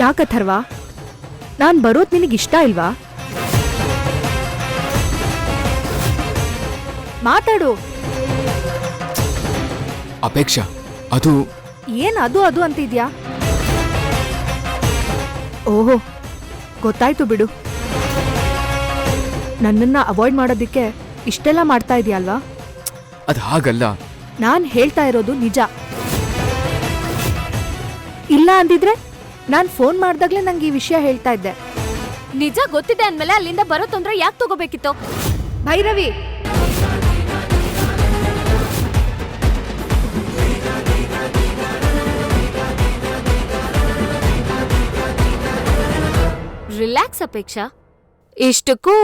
ಯಾಕಥರ್ವಾ, ನಾನ್ ಬರೋದ್ ನಿನಗಿಷ್ಟ ಇಲ್ವಾ? ಮಾತಾಡು. ಅಪೇಕ್ಷಾ, ಅದು ಏನ್ ಅದು ಅದು ಅಂತಿದ್ಯಾ? ಓಹೋ, ಗೊತ್ತಾಯ್ತು ಬಿಡು. ನನ್ನನ್ನ ಅವಾಯ್ಡ್ ಮಾಡೋದಿಕ್ಕೆ ಇಷ್ಟೆಲ್ಲ ಮಾಡ್ತಾ ಇದೆಯಲ್ವಾ? ಅದು ಹಾಗಲ್ಲ. ನಾನ್ ಹೇಳ್ತಾ ಇರೋದು ನಿಜ. ಇಲ್ಲ ಅಂದಿದ್ರೆ ನಾನ್ ಫೋನ್ ಮಾಡ್ದಾಗ್ಲೇ ನಂಗೆ ಈ ವಿಷಯ ಹೇಳ್ತಾ ಇದ್ದೆ. ನಿಜ ಗೊತ್ತಿದೆ ಅಂದ್ಮೇಲೆ ಅಲ್ಲಿಂದ ಬರೋ ತೊಂದ್ರೆ ಯಾಕೆ ತಗೋಬೇಕಿತ್ತು? ಭೈರವಿ, ರಿಲ್ಯಾಕ್ಸ್ ಅಪೇಕ್ಷಾ. ಇಷ್ಟಕ್ಕೂ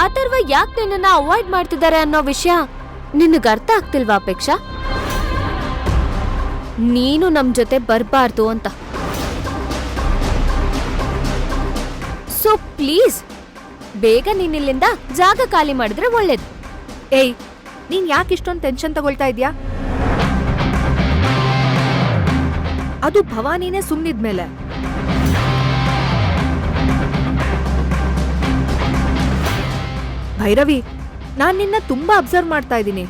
ಅಥರ್ವ ಯಾಕೆ ನಿನ್ನನ್ನ ಅವಾಯ್ಡ್ ಮಾಡ್ತಿದ್ದಾರೆ ಅನ್ನೋ ವಿಷಯ ನಿನಗೆ ಅರ್ಥ ಆಗ್ತಿಲ್ವಾ ಅಪೇಕ್ಷಾ? ನೀನು ನಮ್ ಜೊತೆ ಬರ್ಬಾರ್ದು ಅಂತ. ಸೊ ಪ್ಲೀಸ್ ಬೇಗ ನೀನಿಲ್ಲಿಂದ ಜಾಗ ಖಾಲಿ ಮಾಡಿದ್ರೆ ಒಳ್ಳೇದು. ಏಯ್, ನೀನ್ ಯಾಕೆ ಇಷ್ಟೊಂದು ಟೆನ್ಷನ್ ತಗೊಳ್ತಾ ಇದ್ಯಾ? ಅದು ಭವಾನಿನೇ ಸುಮ್ನಿದ್ಮೇಲೆ. ಭೈರವಿ, ನಾನ್ ನಿನ್ನ ತುಂಬಾ ಅಬ್ಸರ್ವ್ ಮಾಡ್ತಾ ಇದ್ದೀನಿ.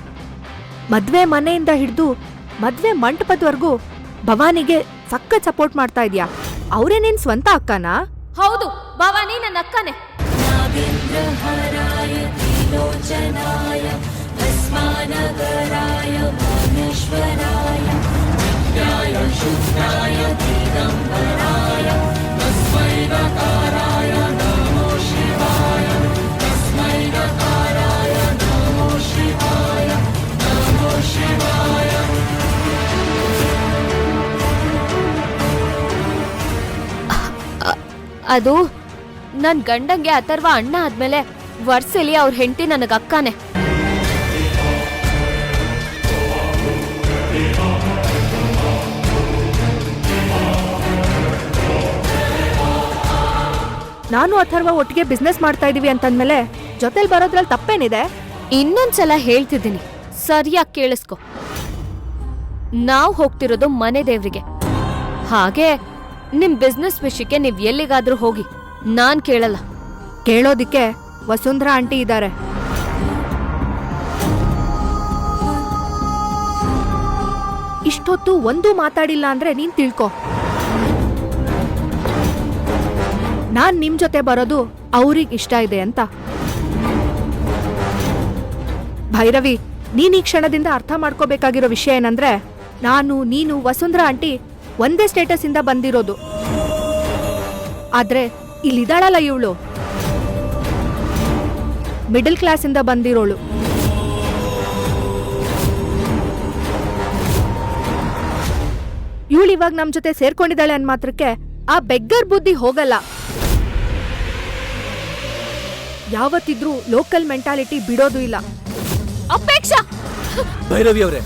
ಮದ್ವೆ ಮನೆಯಿಂದ ಹಿಡಿದು ಮದ್ವೆ ಮಂಟಪದವರೆಗೂ ಭವಾನಿಗೆ ಸಖತ್ ಸಪೋರ್ಟ್ ಮಾಡ್ತಾ ಇದ್ಯಾ. ಅವರೇ ನಿನ್ ಸ್ವಂತ ಅಕ್ಕನಾ? ಹೌದು, ಭವಾನಿ ನನ್ನ ಅಕ್ಕನೇ. ಅದು ನನ್ ಗಂಡಂಗೆ ಅಥರ್ವ ಅಣ್ಣ ಆದ್ಮೇಲೆ ವರ್ಷಲಿ ಅವ್ರ ಹೆಂಡತಿ ನನಗ ಅಕ್ಕನೇ. ನಾನು ಅಥರ್ವ ಒಟ್ಟಿಗೆ ಬಿಸ್ನೆಸ್ ಮಾಡ್ತಾ ಇದೀವಿ ಅಂತಂದ್ಮೇಲೆ ಜೊತೆಲಿ ಬರೋದ್ರಲ್ಲಿ ತಪ್ಪೇನಿದೆ? ಇನ್ನೊಂದ್ಸಲ ಹೇಳ್ತಿದ್ದೀನಿ, ಸರಿಯಾಗಿ ಕೇಳಿಸ್ಕೊ. ನಾವ್ ಹೋಗ್ತಿರೋದು ಮನೆ ದೇವ್ರಿಗೆ. ಹಾಗೆ ನಿಮ್ ಬಿಸ್ನೆಸ್ ವಿಷಯಕ್ಕೆ ನೀವ್ ಎಲ್ಲಿಗಾದ್ರೂ ಹೋಗಿ, ನಾನ್ ಕೇಳಲ್ಲ. ಕೇಳೋದಿಕ್ಕೆ ವಸುಂಧರಾ ಆಂಟಿ ಇದ್ದಾರೆ. ಇಷ್ಟೊತ್ತು ಒಂದೂ ಮಾತಾಡಿಲ್ಲ ಅಂದ್ರೆ ನೀನ್ ತಿಳ್ಕೊ. ನಾನ್ ನಿಮ್ ಜೊತೆ ಬರೋದು ಅವ್ರಿಗೆ ಇಷ್ಟ ಇದೆ ಅಂತ. ಭೈರವಿ, ನೀನ್ ಈ ಕ್ಷಣದಿಂದ ಅರ್ಥ ಮಾಡ್ಕೋಬೇಕಾಗಿರೋ ವಿಷಯ ಏನಂದ್ರೆ, ನಾನು ನೀನು ವಸುಂಧರಾ ಆಂಟಿ ಒಂದೇ ಸ್ಟೇಟಸ್ ಇಂದ ಬಂದಿರೋದು. ಆದ್ರೆ ಇಲ್ಲಿದ್ದಾಳಲ್ಲ ಇವಳು, ಮಿಡಲ್ ಕ್ಲಾಸ್ ಇಂದ ಬಂದಿರೋಳು. ಇವಳು ಇವಾಗ ನಮ್ ಜೊತೆ ಸೇರ್ಕೊಂಡಿದ್ದಾಳೆ ಅನ್ ಮಾತ್ರಕ್ಕೆ ಆ ಬೆಗ್ಗರ್ ಬುದ್ಧಿ ಹೋಗಲ್ಲ. ಯಾವತ್ತಿದ್ರೂ ಲೋಕಲ್ ಮೆಂಟಾಲಿಟಿ ಬಿಡೋದು ಇಲ್ಲ. ಅಪೇಕ್ಷಾ, ಭೈರವಿ ಅವರೇ,